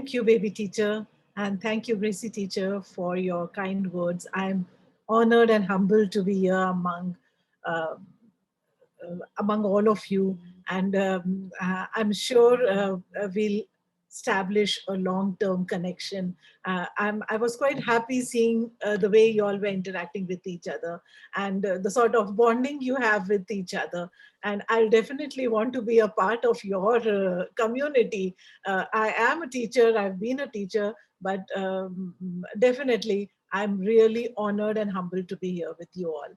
Thank you, baby teacher, and thank you, Gracie teacher, for your kind words. I'm honored and humbled to be here uh, among all of you, and I'm sure we'll establish a long-term connection. I was quite happy seeing the way you all were interacting with each other and the sort of bonding you have with each other. And I'll definitely want to be a part of your community. I am a teacher, I've been a teacher, but definitely I'm really honored and humbled to be here with you all.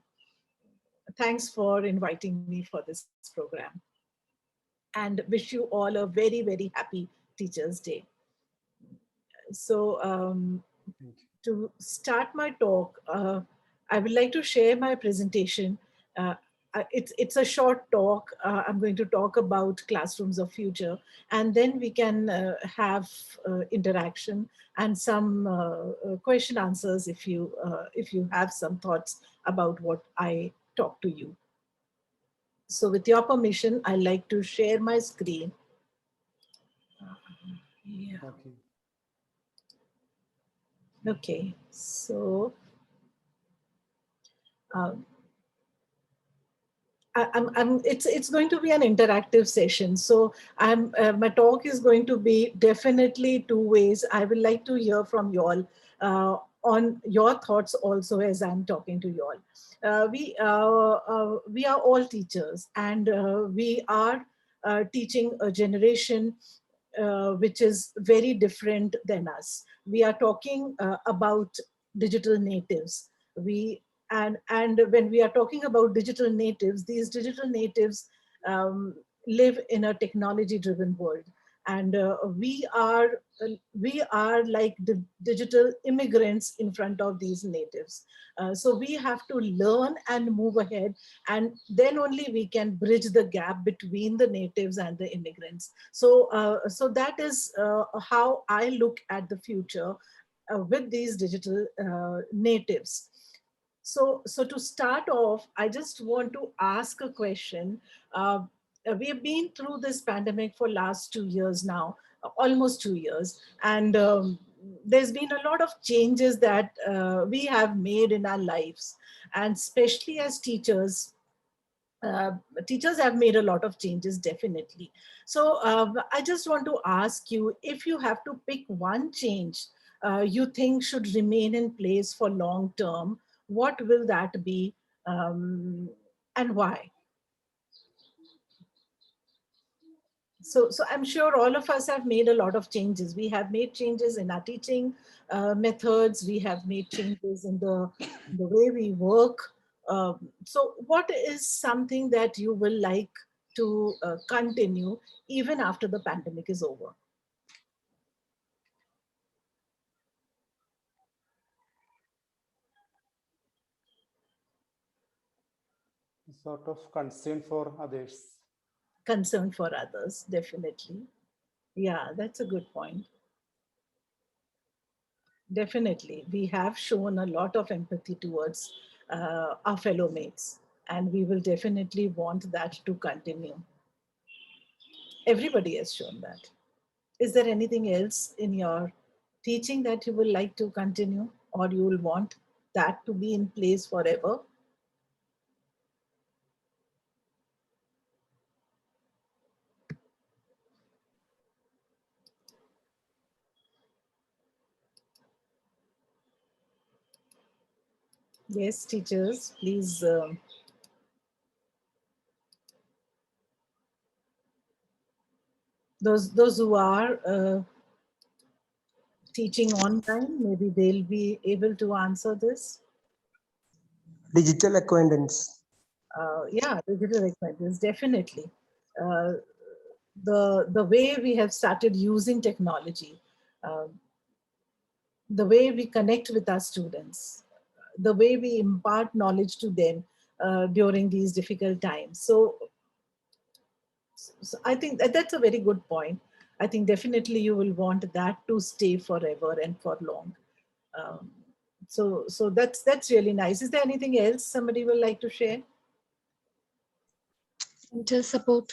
Thanks for inviting me for this program and wish you all a very, very happy Teachers' Day. So, to start my talk, I would like to share my presentation. Uh, it's a short talk. I'm going to talk about classrooms of future, and then we can have interaction and some question answers if you have some thoughts about what I talk to you. So with your permission, I like to share my screen. Yeah. Okay. Okay. So um, it's going to be an interactive session. So my talk is going to be definitely two ways. I would like to hear from you all on your thoughts also as I'm talking to you all. We are all teachers, and we are teaching a generation which is very different than us. We are talking about digital natives. And when we are talking about digital natives, these digital natives um, live in a technology driven world, and we are like the digital immigrants in front of these natives. So we have to learn and move ahead, and then only we can bridge the gap between the natives and the immigrants. So that is how I look at the future with these digital natives. So to start off, I just want to ask a question. We have been through this pandemic for last 2 years now, almost 2 years, and there's been a lot of changes that we have made in our lives, and especially as teachers. Uh, Teachers have made a lot of changes, definitely. So I just want to ask you, if you have to pick one change you think should remain in place for long term, what will that be, and why? So I'm sure all of us have made a lot of changes. We have made changes in our teaching methods. We have made changes in the way we work. So what is something that you will like to continue even after the pandemic is over? Sort of concern for others. Concern for others, definitely. Yeah, that's a good point. Definitely. We have shown a lot of empathy towards our fellow mates, and we will definitely want that to continue. Everybody has shown that. Is there anything else in your teaching that you would like to continue, or you will want that to be in place forever? Yes, teachers, please. Those who are teaching online, maybe they'll be able to answer this. Digital acquaintance. Yeah, digital acquaintance, definitely. Uh, the way we have started using technology, uh, the way we connect with our students, the way we impart knowledge to them during these difficult times. So I think that's a very good point. I think definitely you will want that to stay forever and for long. Um, so that's really nice. Is there anything else somebody would like to share? Mental support.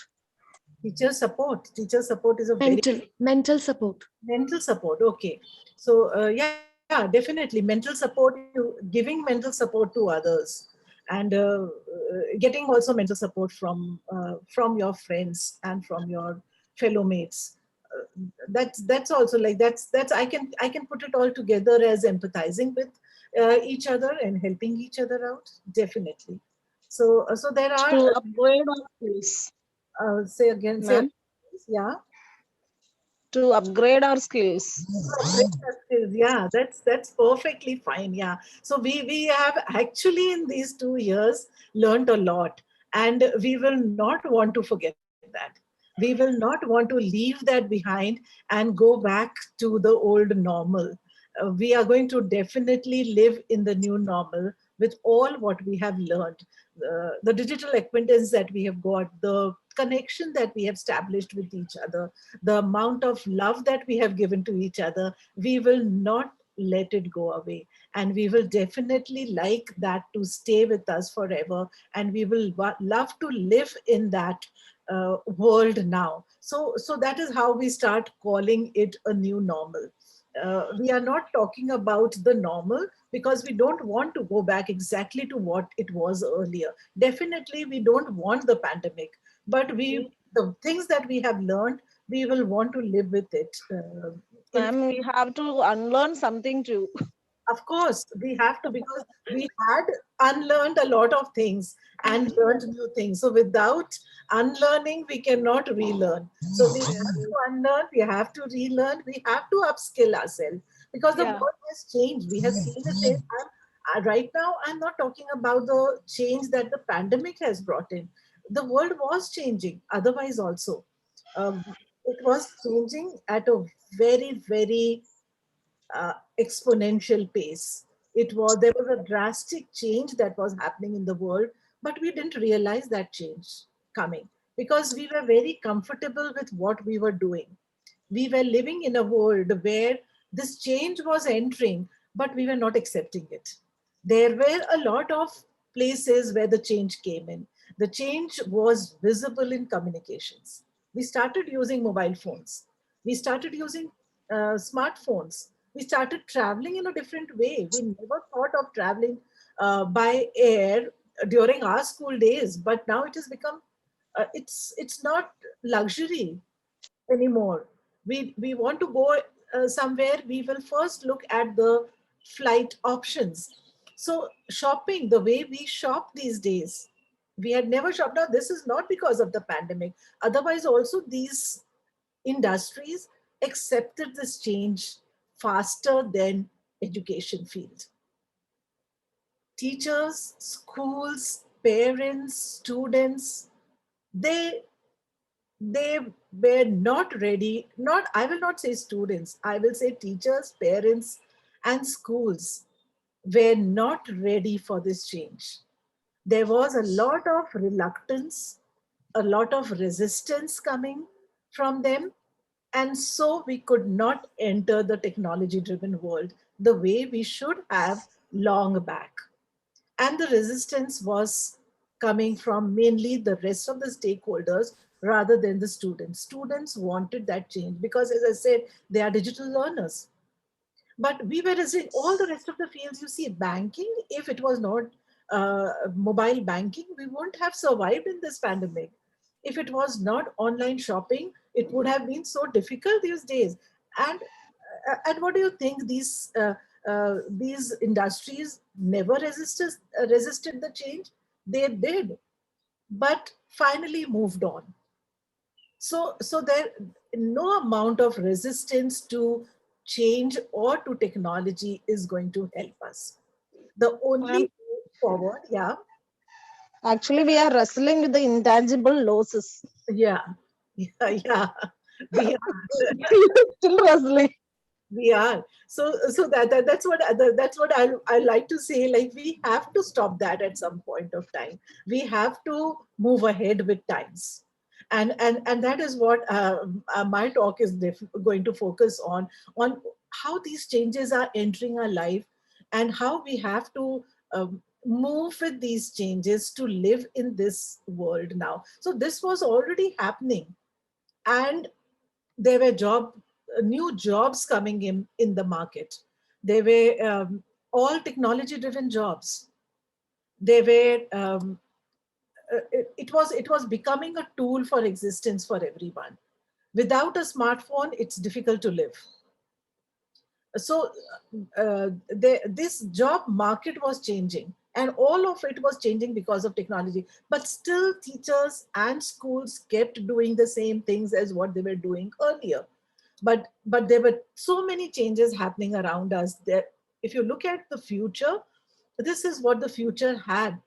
Teacher support is a very Mental support. mental support. Okay. So yeah, definitely mental support, giving mental support to others, and getting also mental support from your friends and from your fellow mates. That's also like that's I can put it all together as empathizing with each other and helping each other out, definitely. So there are To upgrade our skills, say again, ma'am. yeah. To upgrade our skills. Great skills. Yeah, that's perfectly fine. Yeah. So we have actually in these 2 years learned a lot, and we will not want to forget that. We will not want to leave that behind and go back to the old normal. We are going to definitely live in the new normal with all what we have learned, the digital acquaintance that we have got, the connection that we have established with each other, the amount of love that we have given to each other. We will not let it go away, and we will definitely like that to stay with us forever, and we will love to live in that world now. So that is how we start calling it a new normal. We are not talking about the normal because we don't want to go back exactly to what it was earlier. Definitely we don't want the pandemic, but we the things that we have learned, we will want to live with it. In Ma'am, we have to unlearn something too. Of course, we have to, because we had unlearned a lot of things and learned new things. So without unlearning, we cannot relearn. So we have to unlearn, we have to relearn, we have to upskill ourselves, because the Yeah. world has changed. We have seen the change. Right now, I'm not talking about the change that the pandemic has brought in. The world was changing otherwise also. It was changing at a very, very exponential pace. There was a drastic change that was happening in the world, but we didn't realize that change coming because we were very comfortable with what we were doing. We were living in a world where this change was entering, but we were not accepting it. There were a lot of places where the change came in. The change was visible in communications. We started using mobile phones. We started using smartphones. We started traveling in a different way. We never thought of traveling by air during our school days, but now it has become it's not luxury anymore. We want to go somewhere, we will first look at the flight options. So shopping, the way we shop these days, we had never shopped. Now this is not because of the pandemic. Otherwise, also these industries accepted this change faster than education field. Teachers, schools, parents, students, they they were not ready. Not, I will not say students, I will say teachers, parents, and schools were not ready for this change. There was a lot of reluctance, a lot of resistance coming from them, and so we could not enter the technology driven world the way we should have long back. And the resistance was coming from mainly the rest of the stakeholders rather than the students. Students wanted that change because, as I said, they are digital learners. But we were in all the rest of the fields. You see, banking, if it was not mobile banking, we wouldn't have survived in this pandemic. If it was not online shopping, it would have been so difficult these days. And and what do you think? These industries never resisted the change. They did, but finally moved on. So there no amount of resistance to change or to technology is going to help us. The only Ma'am, way forward, yeah, actually, we are wrestling with the intangible losses. yeah, yeah, we are. Still wrestling. We are. So that's what that's what I like to say. Like, we have to stop that at some point of time. We have to move ahead with times, and that is what my talk is going to focus on how these changes are entering our life, and how we have to move with these changes to live in this world now. So this was already happening. and there were new jobs coming in the market. They were all technology driven jobs. They were it was becoming a tool for existence for everyone. Without a smartphone, it's difficult to live. So this job market was changing, and all of it was changing because of technology, but still teachers and schools kept doing the same things as what they were doing earlier. But there were so many changes happening around us that if you look at the future, this is what the future had.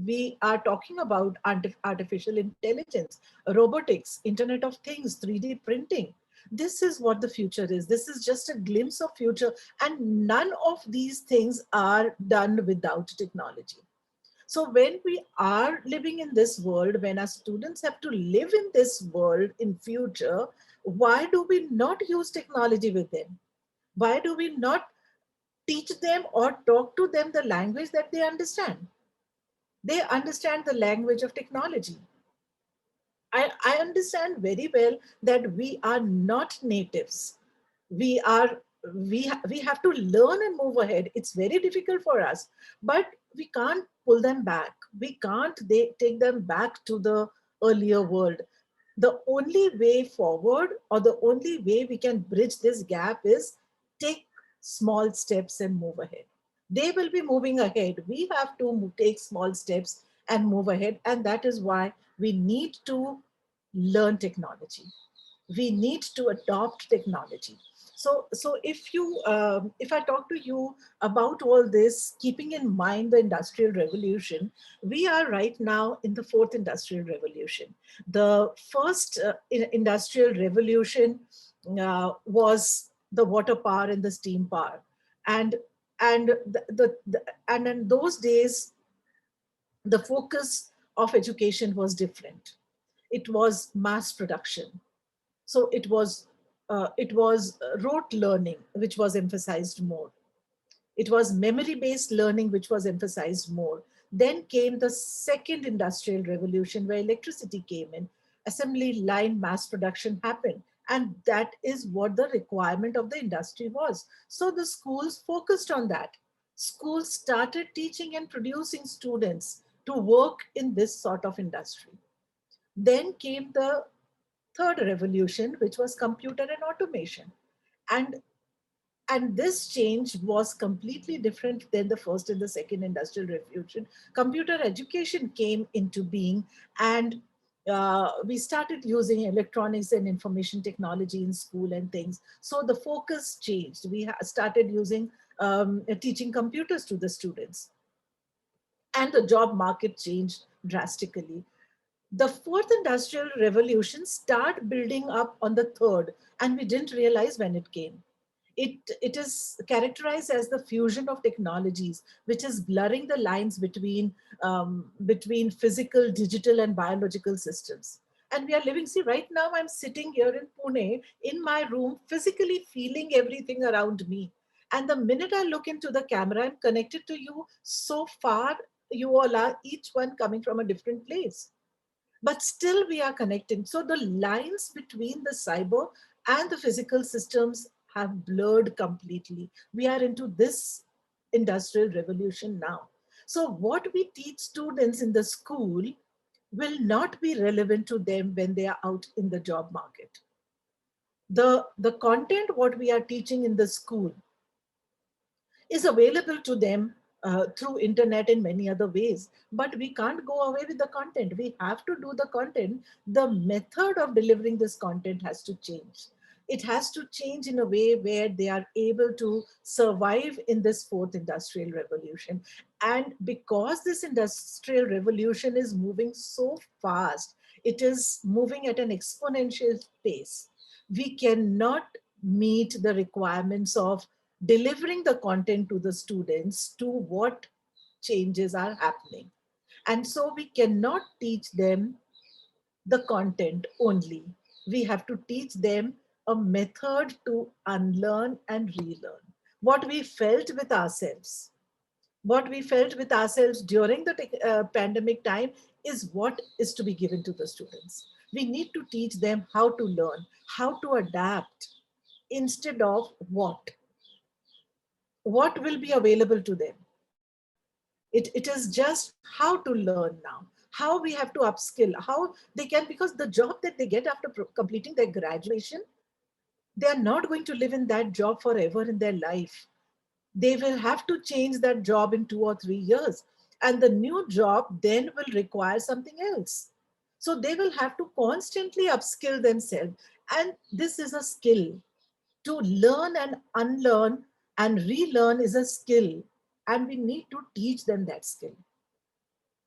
We are talking about artificial intelligence, robotics, Internet of Things, 3D printing. This is what the future is. This is just a glimpse of future, and none of these things are done without technology. So when we are living in this world, when our students have to live in this world in future, why do we not use technology with them? Why do we not teach them or talk to them the language that they understand? They understand the language of technology. I understand very well that we are not natives. We are we have to learn and move ahead. It's very difficult for us, but we can't pull them back. We can't take them back to the earlier world. The only way forward, or the only way we can bridge this gap, is take small steps and move ahead. They will be moving ahead. We have to take small steps and move ahead. And that is why we need to learn technology. We need to adopt technology. So if I talk to you about all this, keeping in mind the industrial revolution, we are right now in the fourth industrial revolution. The first industrial revolution was the water power and the steam power, and and in those days the focus of education was different. It was mass production. So it was rote learning which was emphasized more. It was memory based learning which was emphasized more. Then came the second industrial revolution, where electricity came in, assembly line mass production happened. And that is what the requirement of the industry was. So the schools focused on that. Schools started teaching and producing students to work in this sort of industry. Then came the third revolution, which was computer and automation. And and this change was completely different than the first and the second industrial revolution. Computer education came into being, and we started using electronics and information technology in school and things. So the focus changed. We started using teaching computers to the students, and the job market changed drastically. The fourth industrial revolution start building up on the third, and we didn't realize when it came. It is characterized as the fusion of technologies, which is blurring the lines between physical, digital, and biological systems. And we are living, see, right now I'm sitting here in Pune in my room, physically feeling everything around me. And the minute I look into the camera, I'm connected to you so far. You all are each one coming from a different place, but still we are connecting. So the lines between the cyber and the physical systems have blurred completely. We are into this industrial revolution now. So what we teach students in the school will not be relevant to them when they are out in the job market. The content what we are teaching in the school is available to them through internet in many other ways, but we can't go away with the content. We have to do the content. The method of delivering this content has to change. It has to change in a way where they are able to survive in this fourth industrial revolution. And because this industrial revolution is moving so fast, it is moving at an exponential pace. We cannot meet the requirements of delivering the content to the students to what changes are happening. And so we cannot teach them the content only. We have to teach them a method to unlearn and relearn. What we felt with ourselves, what we felt with ourselves during the pandemic time is what is to be given to the students. We need to teach them how to learn, how to adapt, instead of what will be available to them. It is just how to learn now, how we have to upskill, how they can, because the job that they get after completing their graduation, they are not going to live in that job forever in their life. They will have to change that job in 2 or 3 years. And the new job then will require something else. So they will have to constantly upskill themselves. And this is a skill. To learn and unlearn and relearn is a skill. And we need to teach them that skill.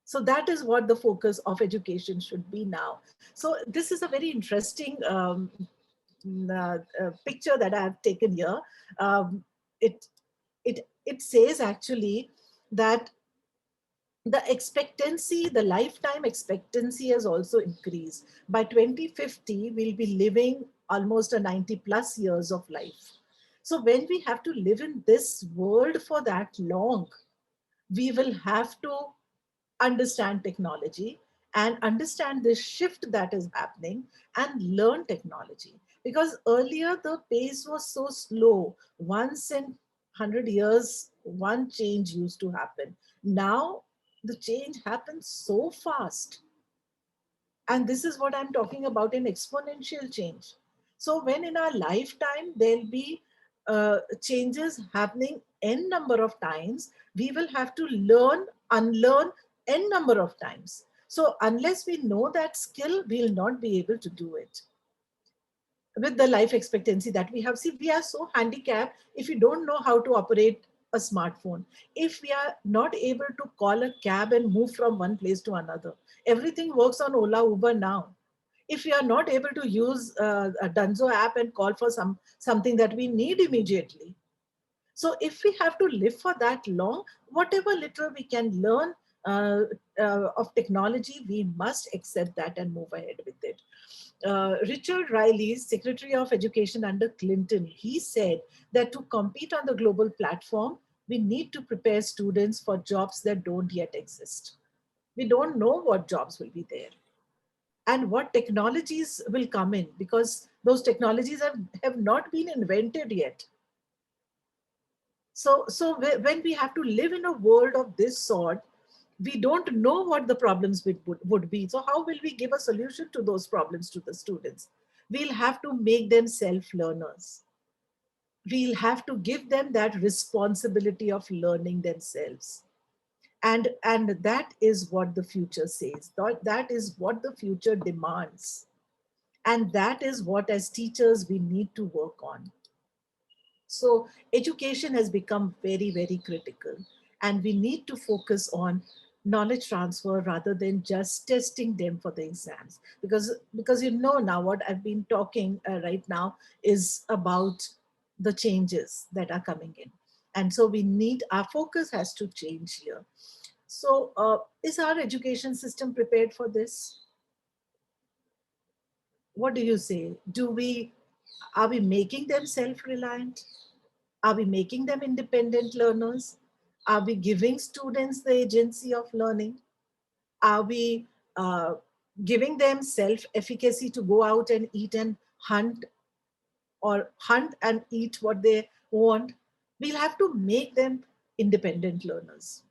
So that is what the focus of education should be now. So this is a very interesting picture that I have taken here. Um, it it says actually that the expectancy, the lifetime expectancy has also increased. By 2050, we'll be living almost a 90 plus years of life. So when we have to live in this world for that long, we will have to understand technology and understand this shift that is happening and learn technology. Because earlier the pace was so slow. Once in 100 years, one change used to happen. Now the change happens so fast. And this is what I'm talking about, an exponential change. So when in our lifetime there'll be changes happening n number of times, we will have to learn, unlearn n number of times. So unless we know that skill, we'll not be able to do it. With the life expectancy that we have, see, we are so handicapped if we don't know how to operate a smartphone, if we are not able to call a cab and move from one place to another. Everything works on Ola, Uber now. If we are not able to use a Dunzo app and call for something that we need immediately. So if we have to live for that long, whatever little we can learn of technology, we must accept that and move ahead with it. Richard Riley, Secretary of Education under Clinton, he said that to compete on the global platform, we need to prepare students for jobs that don't yet exist. We don't know what jobs will be there and what technologies will come in, because those technologies have not been invented yet. So when we have to live in a world of this sort, we don't know what the problems would be. So how will we give a solution to those problems to the students? We'll have to make them self-learners. We'll have to give them that responsibility of learning themselves. And that is what the future says. That is what the future demands. And that is what, as teachers, we need to work on. So education has become very, very critical, and we need to focus on knowledge transfer rather than just testing them for the exams. Because you know now what I've been talking right now is about the changes that are coming in. And so we need, our focus has to change here. So is our education system prepared for this? What do you say? Are we making them self-reliant? Are we making them independent learners? Are we giving students the agency of learning? Are we giving them self-efficacy to go out and eat and hunt, or hunt and eat what they want? We'll have to make them independent learners.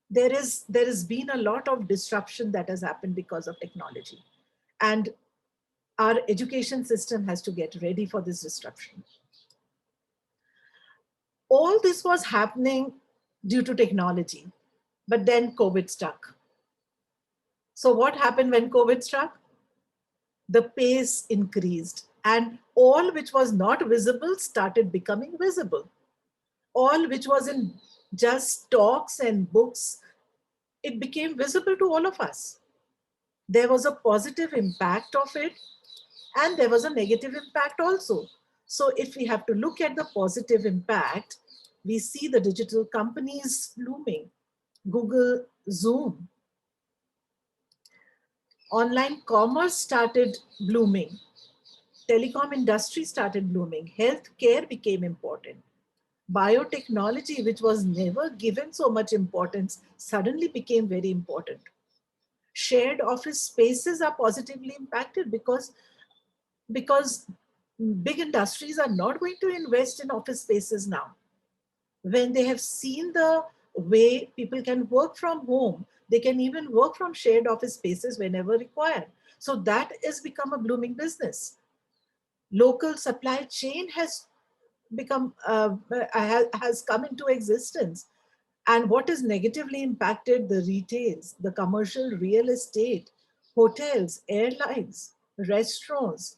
There has been a lot of disruption that has happened because of technology. And our education system has to get ready for this disruption. All this was happening due to technology, but then COVID struck. So what happened when COVID struck? The pace increased, and all which was not visible started becoming visible. All which was in just talks and books, it became visible to all of us. There was a positive impact of it, and there was a negative impact also. So if we have to look at the positive impact, we see the digital companies blooming, Google, Zoom. Online commerce started blooming. Telecom industry started blooming. Healthcare became important. Biotechnology, which was never given so much importance, suddenly became very important. shared office spaces are positively impacted because big industries are not going to invest in office spaces now. When they have seen the way people can work from home, they can even work from shared office spaces whenever required. So that has become a blooming business. Local supply chain has become has come into existence. And what is negatively impacted? The retails, the commercial real estate, hotels, airlines, restaurants,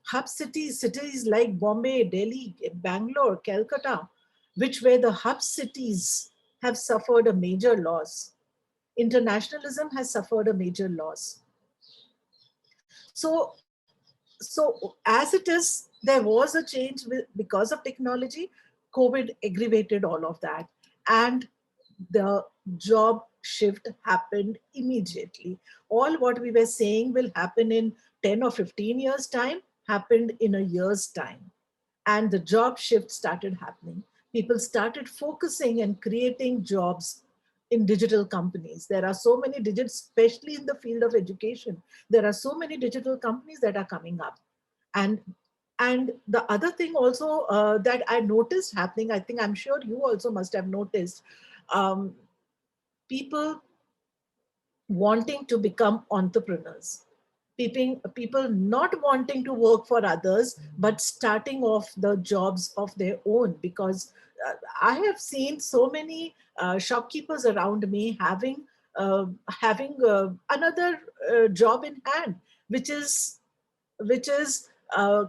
hub cities like Bombay, Delhi, Bangalore, Calcutta, which were the hub cities, have suffered a major loss. Internationalism has suffered a major loss. So, so as it is, there was a change because of technology. COVID aggravated all of that. And the job shift happened immediately. All what we were saying will happen in 10 or 15 years' time happened in a year's time. And the job shift started happening. People started focusing and creating jobs in digital companies. There are so many digital, especially in the field of education, there are so many digital companies that are coming up. And the other thing also that I noticed happening, I think I'm sure you also must have noticed, um, people wanting to become entrepreneurs, people not wanting to work for others but starting off the jobs of their own. Because I have seen so many shopkeepers around me having another job in hand, which is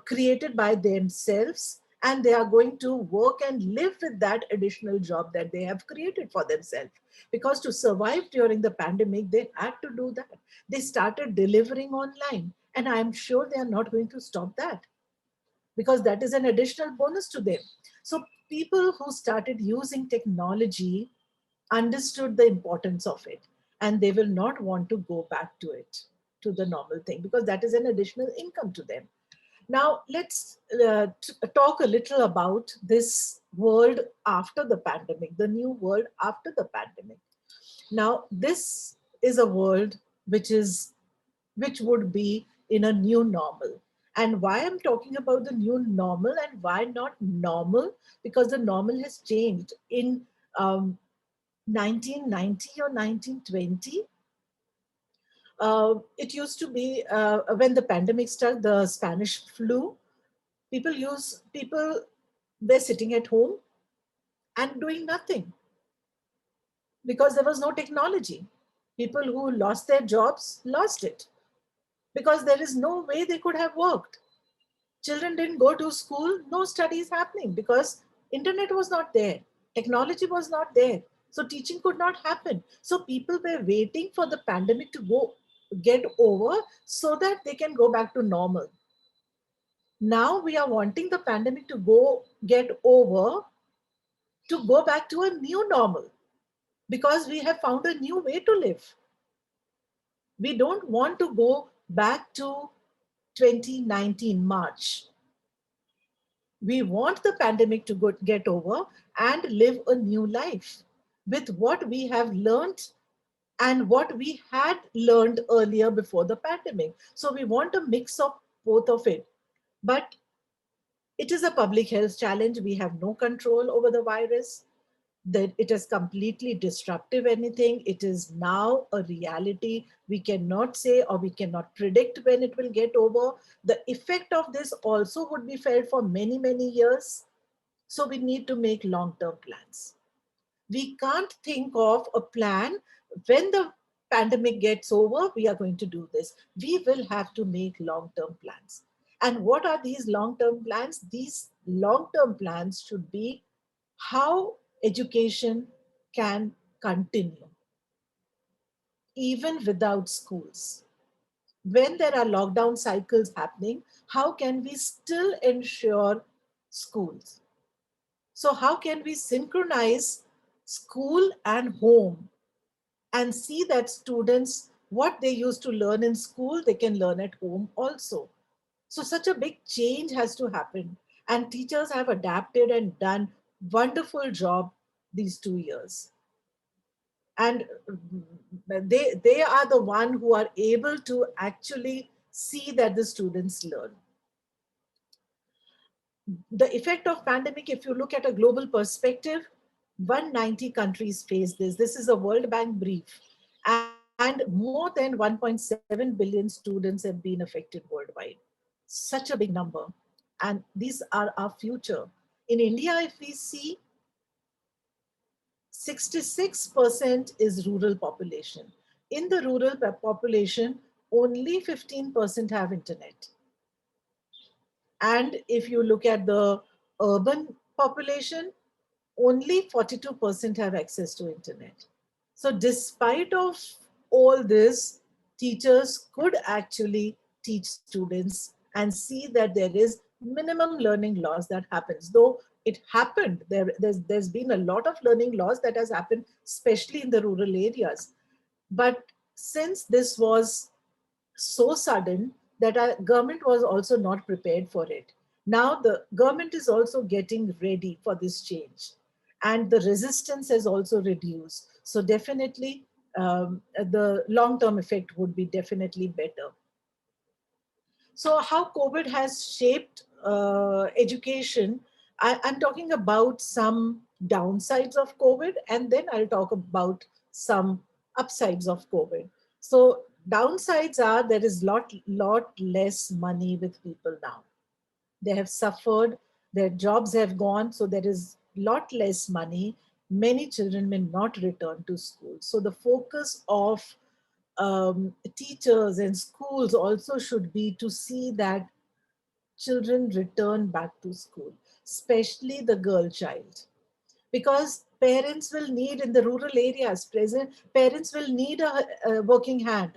created by themselves, and they are going to work and live with that additional job that they have created for themselves. Because to survive during the pandemic, they had to do that. They started delivering online, and I'm sure they are not going to stop that, because that is an additional bonus to them. So people who started using technology understood the importance of it, and they will not want to go back to it, to the normal thing, because that is an additional income to them. Now, let's talk a little about this world after the pandemic, the new world after the pandemic. Now, this is a world which would be in a new normal. And why I'm talking about the new normal and why not normal? Because the normal has changed. In 1990 or 1920, it used to be when the pandemic struck, the Spanish flu. People were sitting at home and doing nothing because there was no technology. People who lost their jobs lost it because there is no way they could have worked. Children didn't go to school, no studies happening because internet was not there, technology was not there, so teaching could not happen. So people were waiting for the pandemic to go get over so that they can go back to normal. Now we are wanting the pandemic to go get over to go back to a new normal because we have found a new way to live. We don't want to go back to 2019 March. We want the pandemic to get over and live a new life with what we have learned and what we had learned earlier before the pandemic. So we want a mix of both of it. But it is a public health challenge. We have no control over the virus. That it is completely disruptive anything. It is now a reality. We cannot say or we cannot predict when it will get over. The effect of this also would be felt for many, many years. So we need to make long-term plans. We can't think of a plan when the pandemic gets over, we are going to do this. We will have to make long-term plans. And what are these long-term plans? These long-term plans should be how education can continue even without schools. When there are lockdown cycles happening, how can we still ensure schools? So how can we synchronize school and home and see that students, what they used to learn in school, they can learn at home also? So such a big change has to happen. And teachers have adapted and done wonderful job these 2 years. And they are the one who are able to actually see that the students learn. The effect of pandemic, if you look at a global perspective, 190 countries face this. This is a World Bank brief. And more than 1.7 billion students have been affected worldwide. Such a big number. And these are our future. In India, if we see, 66% is rural population. In the rural population, only 15% have internet. And if you look at the urban population, only 42% have access to internet. So despite of all this, teachers could actually teach students and see that there is minimum learning loss that happens. Though it happened, there's been a lot of learning loss that has happened, especially in the rural areas. But since this was so sudden that our government was also not prepared for it. Now the government is also getting ready for this change, and the resistance has also reduced. So definitely, the long-term effect would be definitely better. So how COVID has shaped education, I'm talking about some downsides of COVID, and then I'll talk about some upsides of COVID. So downsides are there is lot less money with people now. They have suffered, their jobs have gone, so there is lot less money. Many children may not return to school. So the focus of teachers and schools also should be to see that children return back to school, especially the girl child, because parents will need in the rural areas, present parents will need a working hand,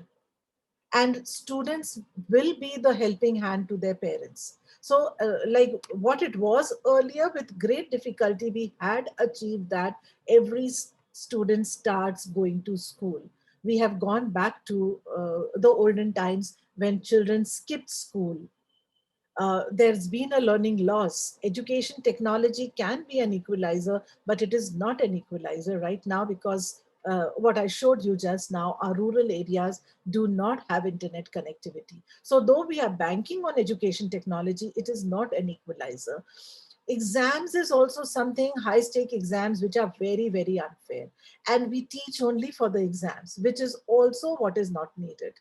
and students will be the helping hand to their parents. So like what it was earlier, with great difficulty we had achieved that every student starts going to school. We have gone back to the olden times when children skipped school. There's been a learning loss. Education technology can be an equalizer, but it is not an equalizer right now, because what I showed you just now, our rural areas do not have internet connectivity. So though we are banking on education technology, it is not an equalizer. Exams is also something, high stake exams, which are very, very unfair. And we teach only for the exams, which is also what is not needed.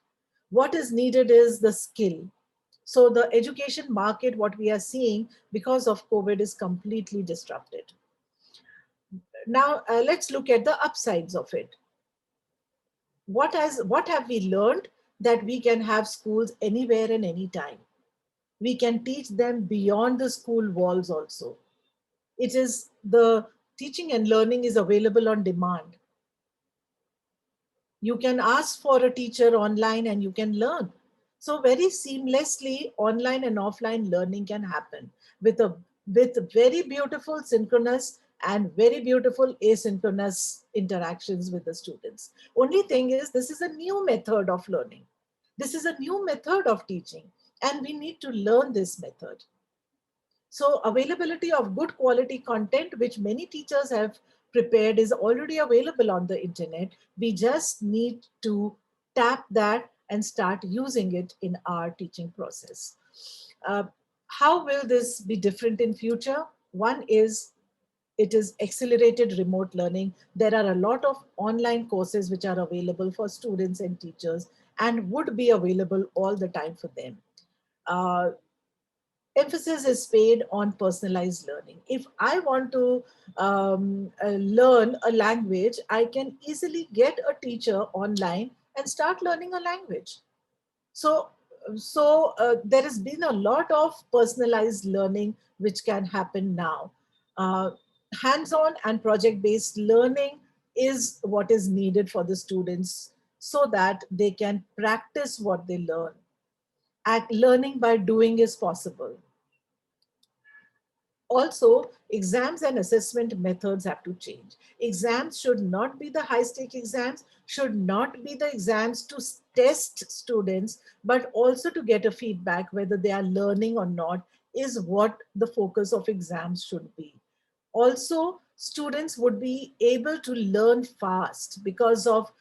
What is needed is the skill. So the education market, what we are seeing because of COVID, is completely disrupted. Now let's look at the upsides of it. What have we learned? That we can have schools anywhere and anytime. We can teach them beyond the school walls also. It is the teaching and learning is available on demand. You can ask for a teacher online and you can learn. So very seamlessly, online and offline learning can happen with very beautiful synchronous and very beautiful asynchronous interactions with the students. Only thing is, this is a new method of learning. This is a new method of teaching, and we need to learn this method. So availability of good quality content, which many teachers have prepared, is already available on the internet. We just need to tap that and start using it in our teaching process. Uh, how will this be different in future? One is, it is accelerated remote learning. There are a lot of online courses which are available for students and teachers and would be available all the time for them. Uh, Emphasis is paid on personalized learning. If I want to learn a language, I can easily get a teacher online and start learning a language. So, there has been a lot of personalized learning which can happen now. Uh, Hands-on and project-based learning is what is needed for the students so that they can practice what they learn. Learning by doing is possible. Also, exams and assessment methods have to change. Exams should not be the high stake exams, should not be the exams to test students, but also to get a feedback whether they are learning or not is what the focus of exams should be. Also, students would be able to learn fast because of,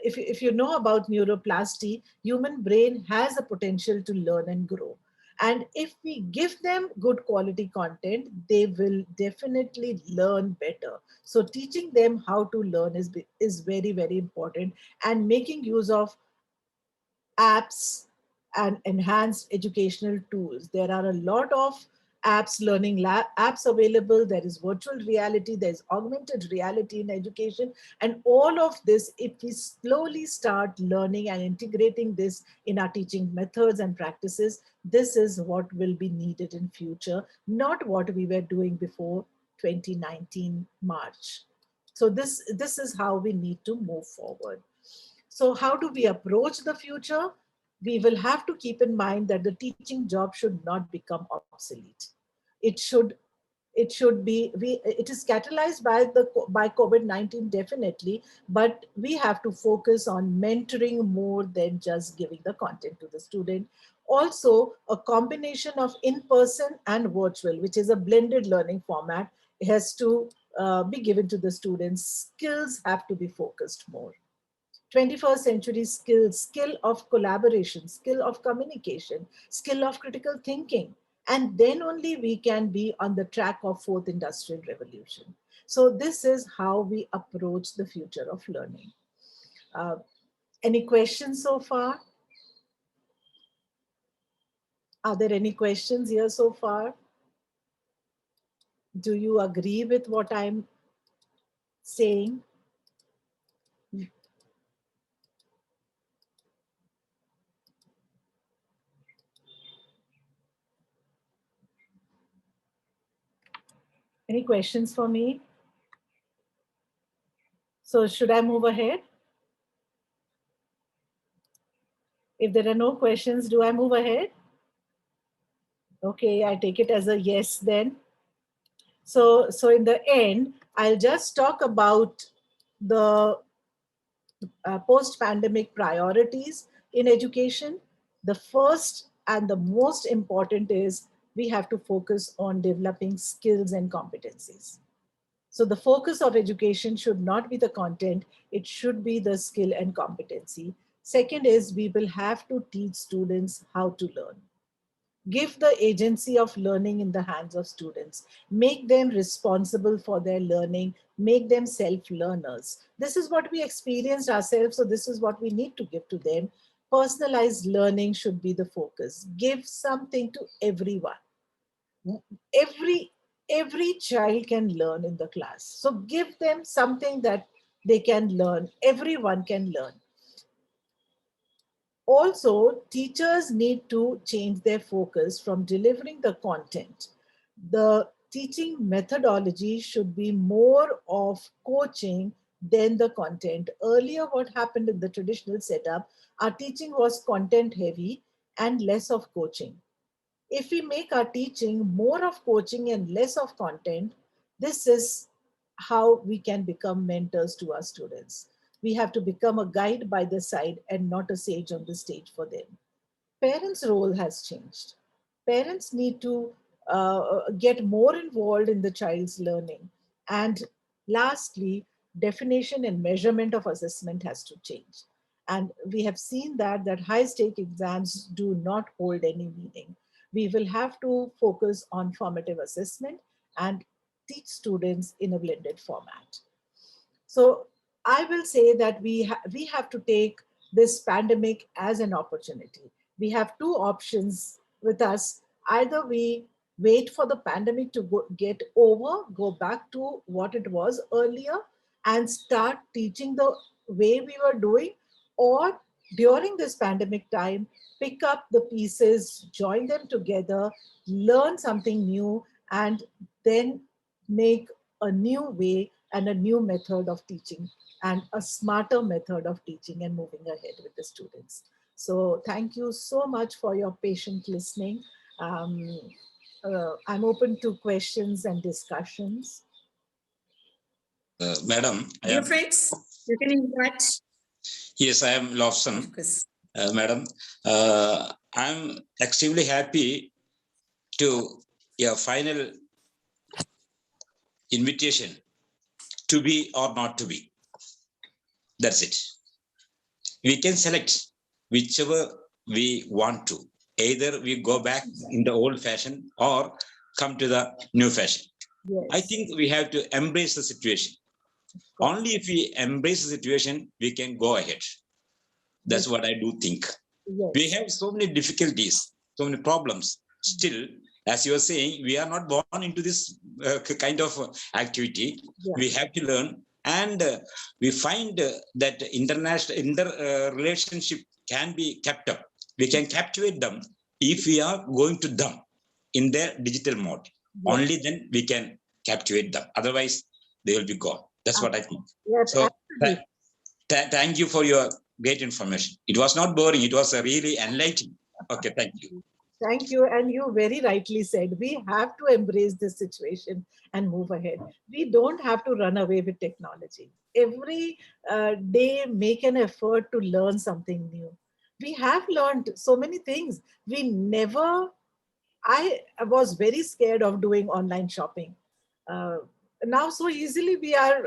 if you know about neuroplasty, human brain has a potential to learn and grow. And if we give them good quality content, they will definitely learn better. So teaching them how to learn is very, very important, and making use of apps and enhanced educational tools. There are a lot of apps, learning apps available. There is virtual reality, there's augmented reality in education. And all of this, if we slowly start learning and integrating this in our teaching methods and practices, this is what will be needed in future, not what we were doing before 2019 March. So this is how we need to move forward. So how do we approach the future? We will have to keep in mind that the teaching job should not become obsolete. It should it is catalyzed by COVID-19 definitely, but we have to focus on mentoring more than just giving the content to the student. Also, a combination of in-person and virtual, which is a blended learning format, has to be given to the students. Skills have to be focused more. 21st century skills, skill of collaboration, skill of communication, skill of critical thinking. And then only we can be on the track of fourth industrial revolution. So this is how we approach the future of learning. Uh, any questions so far? Are there any questions here so far? Do you agree with what I'm saying? Any questions for me? So should I move ahead? If there are no questions, do I move ahead? Okay, I take it as a yes then. So in the end, I'll just talk about the post-pandemic priorities in education. The first and the most important is we have to focus on developing skills and competencies. So the focus of education should not be the content, it should be the skill and competency. Second is we will have to teach students how to learn. Give the agency of learning in the hands of students. Make them responsible for their learning. Make them self-learners. This is what we experienced ourselves, so this is what we need to give to them. Personalized learning should be the focus. Give something to everyone. Every child can learn in the class. So give them something that they can learn. Everyone can learn. Also, teachers need to change their focus from delivering the content. The teaching methodology should be more of coaching than the content. Earlier, what happened in the traditional setup, our teaching was content heavy and less of coaching. If we make our teaching more of coaching and less of content, this is how we can become mentors to our students. We have to become a guide by the side and not a sage on the stage for them. Parents' role has changed. Parents need to get more involved in the child's learning. And lastly, definition and measurement of assessment has to change. And we have seen that high stake exams do not hold any meaning. We will have to focus on formative assessment and teach students in a blended format. So I will say that we have to take this pandemic as an opportunity. We have two options with us. Either we wait for the pandemic to get over, go back to what it was earlier, and start teaching the way we were doing, or during this pandemic time, pick up the pieces, join them together, learn something new, and then make a new way and a new method of teaching and a smarter method of teaching and moving ahead with the students. So thank you so much for your patient listening. I'm open to questions and discussions. Madam, Dear friends, you can invite. Yes, I am Lawson. Madam, I'm extremely happy to your final invitation to be or not to be. That's it. We can select whichever we want to. Either we go back in the old fashion or come to the new fashion. Yes. I think we have to embrace the situation. Only if we embrace the situation, we can go ahead. That's Yes. what I do think. Yes. We have so many difficulties, so many problems. Still, as you are saying, we are not born into this kind of activity. Yeah. We have to learn, and we find that relationship can be kept up. We can captivate them if we are going to them in their digital mode. Yes. Only then we can captivate them. Otherwise, they will be gone. That's what I think. Yes, So, absolutely. thank you for your great information. It was not boring. It was really enlightening. Okay, thank you. Thank you. And you very rightly said, we have to embrace this situation and move ahead. We don't have to run away with technology. Every day, make an effort to learn something new. We have learned so many things. I was very scared of doing online shopping. Now, so easily we are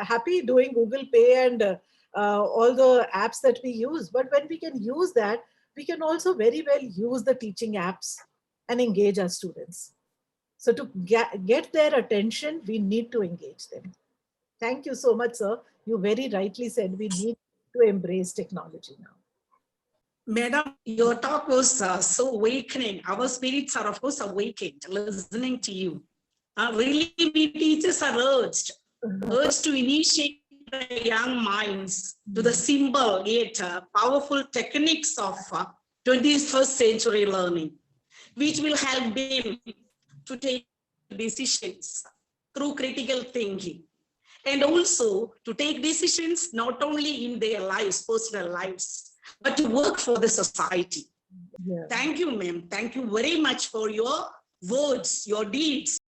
happy doing Google Pay and all the apps that we use. But when we can use that, we can also very well use the teaching apps and engage our students. So to get their attention, we need to engage them. Thank you so much, sir. You very rightly said we need to embrace technology now. Madam, your talk was so awakening. Our spirits are, of course, awakened listening to you. Really, we teachers are urged to initiate the young minds to the simple yet powerful techniques of 21st century learning, which will help them to take decisions through critical thinking, and also to take decisions not only in their lives, personal lives, but to work for the society. Yeah. Thank you, ma'am. Thank you very much for your words, your deeds.